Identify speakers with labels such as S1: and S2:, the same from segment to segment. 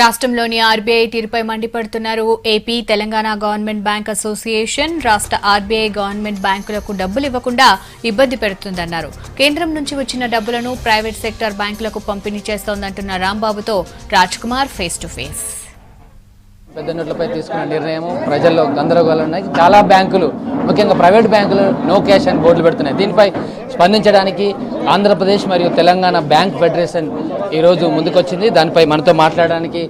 S1: రాష్ట్రంలోని ఆర్బీఐ తీరుపై మండిపడుతున్నారు. AP, Telangana government bank association రాష్ట్ర ఆర్బీఐ గవర్నమెంట్ బ్యాంకులకు డబ్బులు ఇవ్వకుండా ఇబ్బంది పెడుతుందన్నారు. కేంద్రం నుంచి వచ్చిన డబ్బులను ప్రైవేట్ సెక్టార్ బ్యాంకులకు పంపిణీ చేస్తోందంటున్న రాంబాబుతో Raj Kumar face to face.
S2: పెద్ద నోట్లపై తీసుకున్న నిర్ణయం ప్రజల్లో గందరగోళం ఉన్నాయి. చాలా బ్యాంకులు, ముఖ్యంగా ప్రైవేట్ బ్యాంకులు నో క్యాష్ అని బోర్డులు పెడుతున్నాయి. దీనిపై స్పందించడానికి ఆంధ్రప్రదేశ్ మరియు తెలంగాణ బ్యాంక్ ఫెడరేషన్ ఈరోజు ముందుకొచ్చింది. దానిపై మనతో మాట్లాడడానికి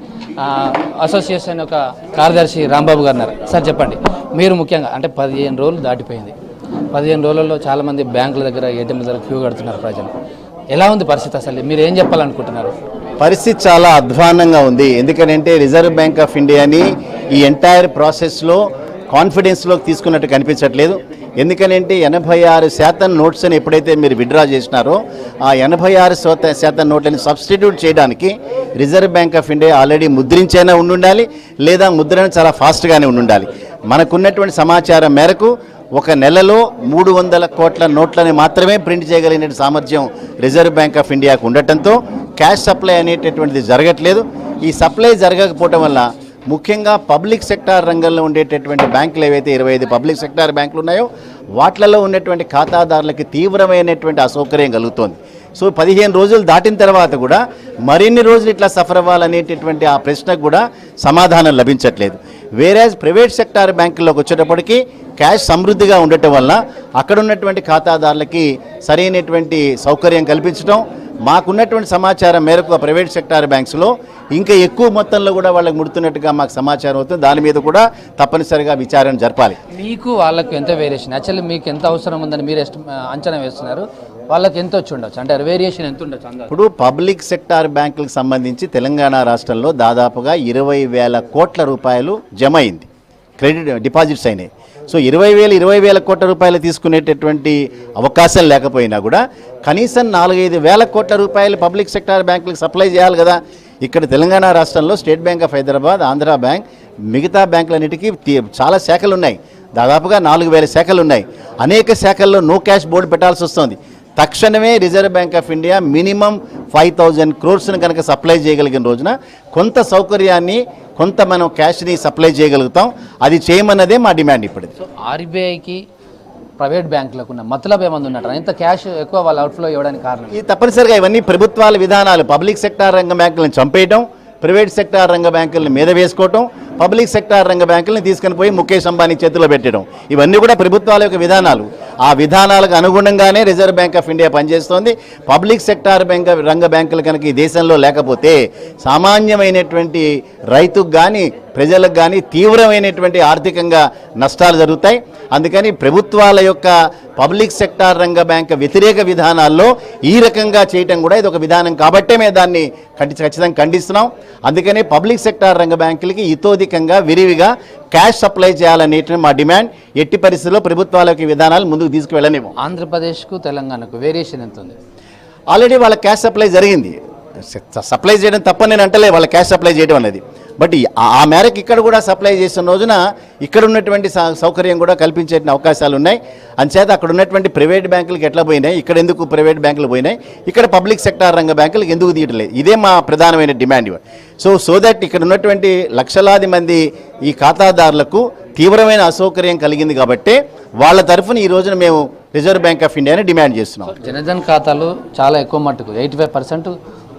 S2: అసోసియేషన్ యొక్క కార్యదర్శి రాంబాబు గారు ఉన్నారు. సార్ చెప్పండి, మీరు ముఖ్యంగా అంటే 15 రోజులు దాటిపోయింది. 15 రోజులలో చాలామంది బ్యాంకుల దగ్గర ఏటీఎంల దగ్గర క్యూ కడుతున్నారు ప్రజలు. ఎలా ఉంది పరిస్థితి? అసలు మీరు ఏం చెప్పాలనుకుంటున్నారు?
S3: పరిస్థితి చాలా అధ్వాన్నంగా ఉంది. ఎందుకంటే రిజర్వ్ బ్యాంక్ ఆఫ్ ఇండియాని ఈ ఎంటైర్ ప్రాసెస్లో కాన్ఫిడెన్స్లోకి తీసుకున్నట్టు కనిపించట్లేదు. ఎందుకంటే 86% నోట్స్ అని ఎప్పుడైతే మీరు విత్డ్రా చేసినారో ఆ 86% నోట్లని సబ్స్టిట్యూట్ చేయడానికి Reserve Bank of India already ముద్రించైనా ఉండాలి, లేదా ముద్రణ చాలా ఫాస్ట్గానే ఉండాలి. మనకున్నటువంటి సమాచారం మేరకు ఒక నెలలో 300 కోట్ల నోట్లని మాత్రమే ప్రింట్ చేయగలిగిన సామర్థ్యం రిజర్వ్ బ్యాంక్ ఆఫ్ ఇండియాకు ఉండటంతో క్యాష్ సప్లై అనేటటువంటిది జరగట్లేదు. ఈ సప్లై జరగకపోవటం వల్ల ముఖ్యంగా పబ్లిక్ సెక్టార్ రంగంలో ఉండేటటువంటి బ్యాంకులు ఏవైతే 25 పబ్లిక్ సెక్టార్ బ్యాంకులు ఉన్నాయో వాటిలలో ఉన్నటువంటి ఖాతాదారులకి తీవ్రమైనటువంటి అసౌకర్యం కలుగుతోంది. సో 15 రోజులు దాటిన తర్వాత కూడా మరిన్ని రోజులు ఇట్లా సఫర్ అవ్వాలనేటటువంటి ఆ ప్రశ్నకు కూడా సమాధానం లభించట్లేదు. వేరేజ్ ప్రైవేట్ సెక్టార్ బ్యాంకుల్లోకి వచ్చేటప్పటికీ క్యాష్ సమృద్ధిగా ఉండటం వల్ల అక్కడ ఉన్నటువంటి ఖాతాదారులకి సరైనటువంటి సౌకర్యం కల్పించడం, మాకున్నటువంటి సమాచారం మేరకు ప్రైవేట్ సెక్టార్ బ్యాంక్స్లో ఇంకా ఎక్కువ మొత్తంలో కూడా వాళ్ళకి ముడుతున్నట్టుగా మాకు సమాచారం అవుతుంది. దాని మీద కూడా తప్పనిసరిగా విచారణ జరపాలి.
S2: మీకు వాళ్ళకు ఎంత వేరియేషన్, యాక్చువల్లీ మీకు ఎంత అవసరం ఉందని మీరు అంచనా వేస్తున్నారు, వాళ్ళకి ఎంత వచ్చి ఉండొచ్చు, అంటే వేరియేషన్ ఎంత ఉండొచ్చు?
S3: ఇప్పుడు పబ్లిక్ సెక్టార్ బ్యాంకులకు సంబంధించి తెలంగాణ రాష్ట్రంలో దాదాపుగా 20,000 కోట్ల రూపాయలు జమ అయింది, క్రెడిట్ డిపాజిట్స్ అయినాయి. సో 20,000 కోట్ల రూపాయలు తీసుకునేటటువంటి అవకాశం లేకపోయినా కూడా కనీసం 4-5 వేల కోట్ల రూపాయలు పబ్లిక్ సెక్టార్ బ్యాంకులకు సప్లై చేయాలి కదా. ఇక్కడ తెలంగాణ రాష్ట్రంలో state bank of Hyderabad, Andhra bank, మిగతా బ్యాంకులన్నిటికీ చాలా శాఖలు ఉన్నాయి. దాదాపుగా 4,000 శాఖలు ఉన్నాయి. అనేక శాఖల్లో నో క్యాష్ బోర్డు పెట్టాల్సి వస్తుంది. తక్షణమే reserve Bank of India minimum 5,000 క్రోర్స్ని కనుక సప్లై చేయగలిగిన రోజున కొంత సౌకర్యాన్ని, కొంత మనం క్యాష్ని సప్లై చేయగలుగుతాం. అది చేయమన్నదే మా డిమాండ్. ఇప్పుడు
S2: ఆర్బీఐకి ప్రైవేట్ బ్యాంకులకు ఉన్న మతలబ్ ఏమంది ఉన్నట్టు ఇంత క్యాష్ ఎక్కువ వాళ్ళ అవుట్ఫ్లో ఇవ్వడానికి కారణం
S3: ఇది తప్పనిసరిగా ఇవన్నీ ప్రభుత్వాల విధానాలు. పబ్లిక్ సెక్టార్ రంగ బ్యాంకులను చంపేయడం, ప్రైవేట్ సెక్టార్ రంగ బ్యాంకులను మీద వేసుకోవటం, పబ్లిక్ సెక్టార్ రంగ బ్యాంకులను తీసుకుని పోయి ముఖేష్ అంబానీ చేతిలో పెట్టడం, ఇవన్నీ కూడా ప్రభుత్వాల యొక్క విధానాలు. ఆ విధానాలకు అనుగుణంగానే రిజర్వ్ బ్యాంక్ ఆఫ్ ఇండియా పనిచేస్తోంది. పబ్లిక్ సెక్టార్ రంగ బ్యాంకులు కనుక ఈ దేశంలో లేకపోతే సామాన్యమైనటువంటి రైతుకు కానీ ప్రజలకు కానీ తీవ్రమైనటువంటి ఆర్థికంగా నష్టాలు జరుగుతాయి. అందుకని ప్రభుత్వాల యొక్క పబ్లిక్ సెక్టార్ రంగ బ్యాంక్ వ్యతిరేక విధానాల్లో ఈ రకంగా చేయటం కూడా ఇది ఒక విధానం కాబట్టే మేము దాన్ని ఖచ్చితంగా ఖండిస్తున్నాం. అందుకని పబ్లిక్ సెక్టార్ రంగ బ్యాంకులకి ఇతోధికంగా విరివిగా క్యాష్ సప్లై చేయాలనేటువంటి మా డిమాండ్. ఎట్టి పరిస్థితుల్లో ప్రభుత్వాల యొక్క విధానాలు ముందుకు తీసుకువెళ్ళనేమో.
S2: ఆంధ్రప్రదేశ్కు తెలంగాణకు వేరియేషన్ ఎంత ఉంది?
S3: ఆల్రెడీ వాళ్ళ క్యాష్ సప్లై జరిగింది. సప్లై చేయడం తప్ప నేను అంటలే వాళ్ళ క్యాష్ సప్లై చేయడం అనేది. బట్ ఆ మేరకు ఇక్కడ కూడా సప్లై చేసిన రోజున ఇక్కడ ఉన్నటువంటి సౌకర్యం కూడా కల్పించే అవకాశాలు ఉన్నాయి. అంచేత అక్కడ ఉన్నటువంటి ప్రైవేట్ బ్యాంకులకు ఎట్లా పోయినాయి, ఇక్కడ ఎందుకు ప్రైవేట్ బ్యాంకులు పోయినాయి, ఇక్కడ పబ్లిక్ సెక్టార్ రంగ బ్యాంకులకు ఎందుకు తీయట్లేదు, ఇదే మా ప్రధానమైన డిమాండ్. సో దట్ ఇక్కడ ఉన్నటువంటి లక్షలాది మంది ఈ ఖాతాదారులకు తీవ్రమైన అసౌకర్యం కలిగింది కాబట్టి వాళ్ళ తరఫున ఈ రోజున మేము రిజర్వ్ బ్యాంక్ ఆఫ్ ఇండియాని డిమాండ్ చేస్తున్నాం.
S2: జనధన్ ఖాతాలు చాలా ఎక్కువ మట్టుకు 85%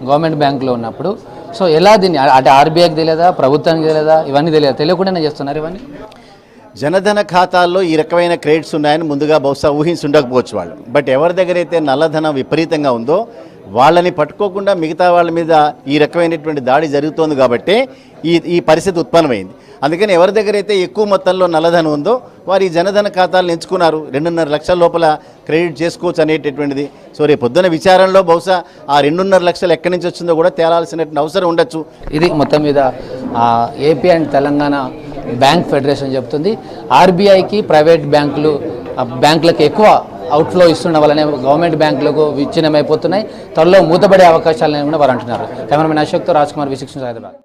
S2: గవర్నమెంట్ బ్యాంకులో ఉన్నప్పుడు సో ఎలా దీన్ని అంటే ఆర్బీఐకి తెలియదా, ప్రభుత్వానికి తెలియదా, ఇవన్నీ తెలియకుండానే చేస్తున్నారు ఇవన్నీ?
S3: జనధన ఖాతాల్లో ఈ రకమైన క్రెడిట్స్ ఉన్నాయని ముందుగా బహుశా ఊహించుండకపోవచ్చు వాళ్ళు. బట్ ఎవరి దగ్గర అయితే నల్లధనం విపరీతంగా ఉందో వాళ్ళని పట్టుకోకుండా మిగతా వాళ్ళ మీద ఈ రకమైనటువంటి దాడి జరుగుతోంది కాబట్టి ఈ పరిస్థితి ఉత్పన్నమైంది. అందుకని ఎవరి దగ్గర అయితే ఎక్కువ మొత్తంలో నల్లధనం ఉందో వారు ఈ జనధన ఖాతాలను ఎంచుకున్నారు. 2.5 లక్షల లోపల క్రెడిట్ చేసుకోవచ్చు అనేటటువంటిది. సో రేపు పొద్దున విచారణలో బహుశా ఆ 2.5 లక్షలు ఎక్కడి నుంచి వచ్చిందో కూడా తేలాల్సినటువంటి అవసరం ఉండొచ్చు.
S2: ఇది మొత్తం మీద AP and Telangana bank federation చెబుతుంది. ఆర్బీఐకి ప్రైవేట్ బ్యాంకులకు ఎక్కువ అవుట్ఫ్లో ఇస్తున్న వల్లనే గవర్నమెంట్ బ్యాంకులకు విచ్ఛిన్నమైపోతున్నాయి. త్వరలో మూతపడే అవకాశాలని కూడా వారు అంటున్నారు. కెమెరామెన్ అశోక్తో రాజ్ కుమార్, V6 హైదరాబాద్.